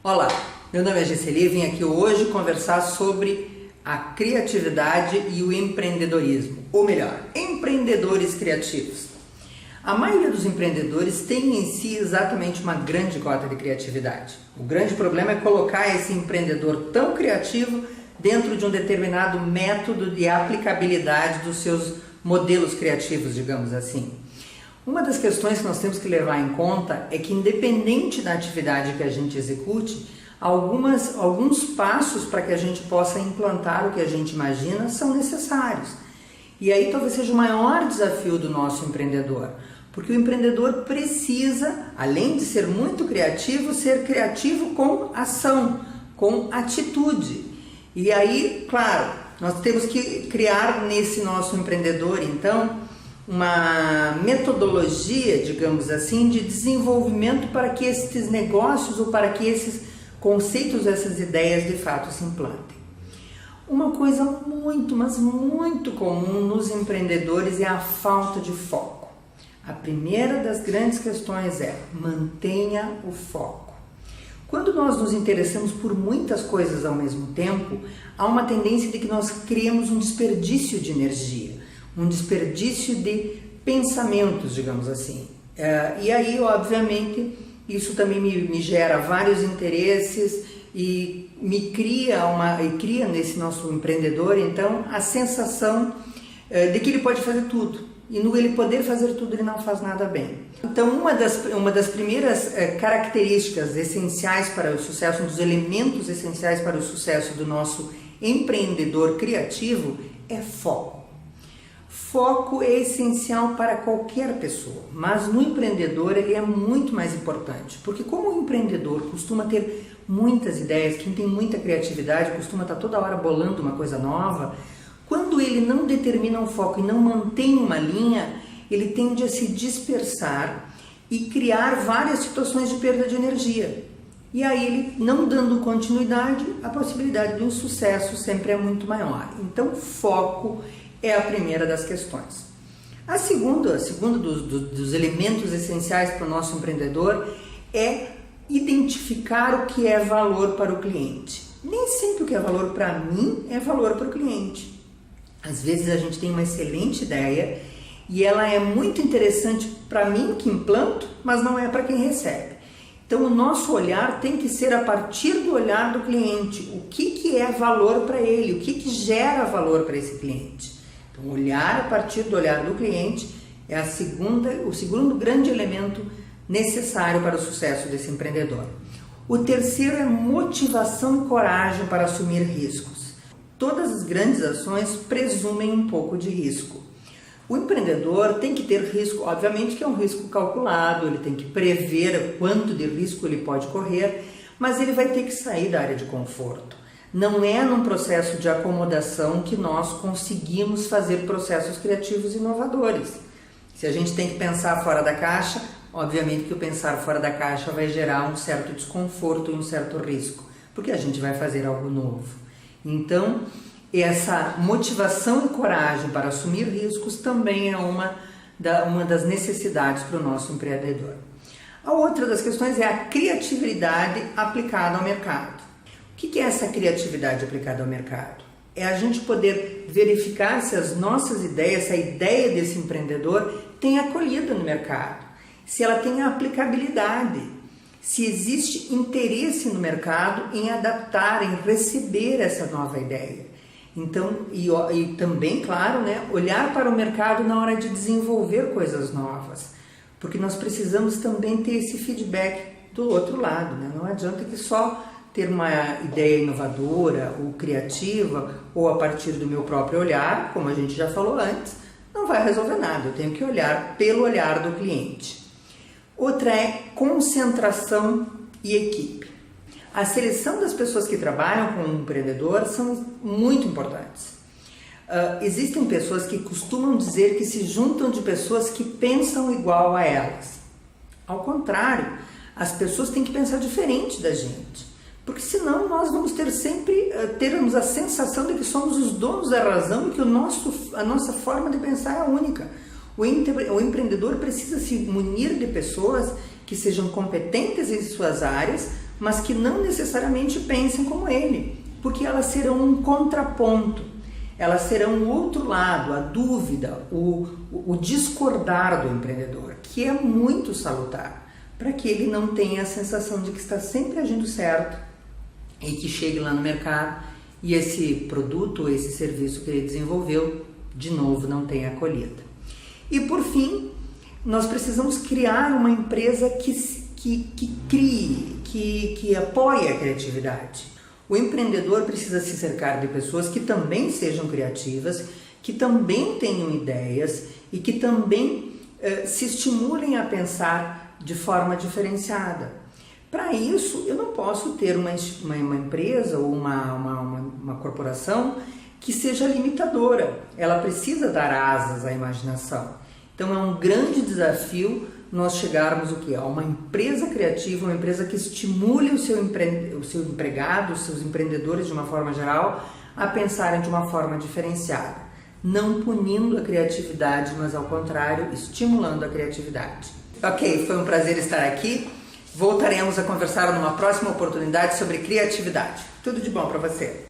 Olá, meu nome é Giseli e vim aqui hoje conversar sobre a criatividade e o empreendedorismo, ou melhor, empreendedores criativos. A maioria dos empreendedores tem em si exatamente uma grande cota de criatividade. O grande problema é colocar esse empreendedor tão criativo dentro de um determinado método de aplicabilidade dos seus modelos criativos, digamos assim. Uma das questões que nós temos que levar em conta é que, independente da atividade que a gente execute, alguns passos para que a gente possa implantar o que a gente imagina são necessários. E aí talvez seja o maior desafio do nosso empreendedor, porque o empreendedor precisa, além de ser muito criativo, ser criativo com ação, com atitude. E aí, claro, nós temos que criar nesse nosso empreendedor, então, uma metodologia, digamos assim, de desenvolvimento para que esses negócios ou para que esses conceitos, essas ideias de fato se implantem. Uma coisa muito, mas muito comum nos empreendedores é a falta de foco. A primeira das grandes questões é: mantenha o foco. Quando nós nos interessamos por muitas coisas ao mesmo tempo, há uma tendência de que nós criemos um desperdício de energia, um desperdício de pensamentos, digamos assim. E aí, obviamente, isso também me gera vários interesses e cria nesse nosso empreendedor, então, a sensação de que ele pode fazer tudo. E no ele poder fazer tudo, ele não faz nada bem. Então, uma das primeiras características essenciais para o sucesso, um dos elementos essenciais para o sucesso do nosso empreendedor criativo é foco. Foco é essencial para qualquer pessoa, mas no empreendedor ele é muito mais importante, porque como o empreendedor costuma ter muitas ideias, quem tem muita criatividade costuma estar toda hora bolando uma coisa nova, quando ele não determina um foco e não mantém uma linha, ele tende a se dispersar e criar várias situações de perda de energia. E aí ele, não dando continuidade, a possibilidade de um sucesso sempre é muito maior. Então, foco é a primeira das questões. A segunda dos elementos essenciais para o nosso empreendedor é identificar o que é valor para o cliente. Nem sempre o que é valor para mim é valor para o cliente. Às vezes a gente tem uma excelente ideia e ela é muito interessante para mim que implanto, mas não é para quem recebe. Então o nosso olhar tem que ser a partir do olhar do cliente. O que é valor para ele? O que gera valor para esse cliente? Então, olhar a partir do olhar do cliente é o segundo grande elemento necessário para o sucesso desse empreendedor. O terceiro é motivação e coragem para assumir riscos. Todas as grandes ações presumem um pouco de risco. O empreendedor tem que ter risco, obviamente que é um risco calculado, ele tem que prever quanto de risco ele pode correr, mas ele vai ter que sair da área de conforto. Não é num processo de acomodação que nós conseguimos fazer processos criativos inovadores. Se a gente tem que pensar fora da caixa, obviamente que o pensar fora da caixa vai gerar um certo desconforto e um certo risco, porque a gente vai fazer algo novo. Então, essa motivação e coragem para assumir riscos também é uma das necessidades para o nosso empreendedor. A outra das questões é a criatividade aplicada ao mercado. O que é essa criatividade aplicada ao mercado? É a gente poder verificar se as nossas ideias, se a ideia desse empreendedor tem acolhida no mercado, se ela tem aplicabilidade, se existe interesse no mercado em adaptar, em receber essa nova ideia. Então, e também, claro, né, olhar para o mercado na hora de desenvolver coisas novas, porque nós precisamos também ter esse feedback do outro lado, né? Não adianta que só ter uma ideia inovadora ou criativa ou a partir do meu próprio olhar, como a gente já falou antes, não vai resolver nada. Eu tenho que olhar pelo olhar do cliente. Outra é concentração e equipe. A seleção das pessoas que trabalham com um empreendedor são muito importantes. Existem pessoas que costumam dizer que se juntam de pessoas que pensam igual a elas. Ao contrário, as pessoas têm que pensar diferente da gente. Porque senão nós vamos termos a sensação de que somos os donos da razão e que a nossa forma de pensar é a única. O empreendedor precisa se munir de pessoas que sejam competentes em suas áreas, mas que não necessariamente pensem como ele, porque elas serão um contraponto, elas serão o outro lado, a dúvida, o discordar do empreendedor, que é muito salutar, para que ele não tenha a sensação de que está sempre agindo certo e que chegue lá no mercado e esse produto, esse serviço que ele desenvolveu, de novo, não tenha acolhida. E por fim, nós precisamos criar uma empresa que crie, que apoie a criatividade. O empreendedor precisa se cercar de pessoas que também sejam criativas, que também tenham ideias e que também se estimulem a pensar de forma diferenciada. Para isso, eu não posso ter uma empresa ou uma corporação que seja limitadora. Ela precisa dar asas à imaginação. Então é um grande desafio nós chegarmos a uma empresa criativa, uma empresa que estimule o seu empregado, os seus empreendedores de uma forma geral, a pensarem de uma forma diferenciada. Não punindo a criatividade, mas ao contrário, estimulando a criatividade. Ok, foi um prazer estar aqui. Voltaremos a conversar numa próxima oportunidade sobre criatividade. Tudo de bom para você!